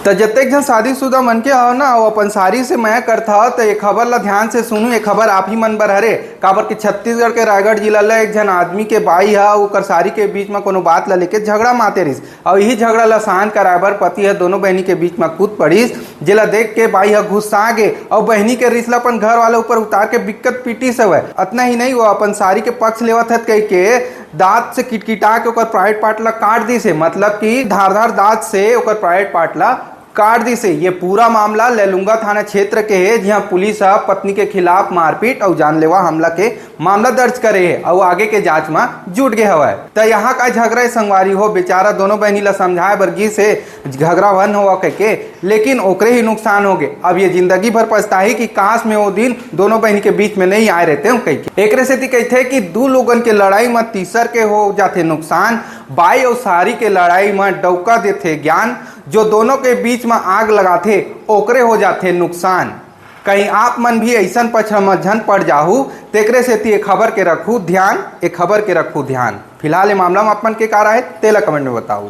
तो जतेक जन शादीशुदा मन के हो ना वो अपन सारी से मैं करता तो ये खबर ला ध्यान से सुनू। ये खबर आप ही मन बर हरे काबर कि छत्तीसगढ़ के रायगढ़ जिला ला एक जन आदमी के बाई है ओकर सारी के बीच में कोनो बात ला लेके झगड़ा माते रहिस और यही झगड़ा ला शांत कराए बर पति है दोनों बहनी के बीच में कूद पड़िस। जेला देख के बाई है गुस्सा गे और बहनी के रिश्ता अपन घर वाले ऊपर उतार के बिक्कत पीटी सवय। अतना ही नहीं वो अपन सारी के पक्ष लेवत है कह के दांत से किटकिटा के ओकर प्राइवेट पार्ट ला काट दी से, मतलब कि धारदार दांत से ओकर प्राइवेट पार्ट ला काट दी से। ये पूरा मामला लेलुंगा थाना क्षेत्र के है जहां पुलिस पत्नी के खिलाफ मारपीट और जानलेवा हमला के मामला दर्ज करे है और आगे के जांच में जुट गए हवा है। तो यहाँ का झगड़ा संगवारी हो बेचारा दोनों बहनी ला समझाए बरगी से झगड़ा वन हुआ कह के, लेकिन ओकरे ही नुकसान हो गए। अब ये जिंदगी भर पछताही कि काश में वो दिन दोनों बहनी के बीच में नहीं आए रहते कह के। एक से कहते कि दो लोगन के लड़ाई में तीसर के हो जाते नुकसान, बाई और सारी के लड़ाई में डौका देते ज्ञान, जो दोनों के बीच में आग लगाते ओकरे हो जाते नुकसान। कहीं आप मन भी ऐसा पछमझन पड़ जाहू तेकरे से ये खबर के रखू ध्यान, ये खबर के रखू ध्यान। फिलहाल ये मामला में अपन के का राय तेला कमेंट में बताओ।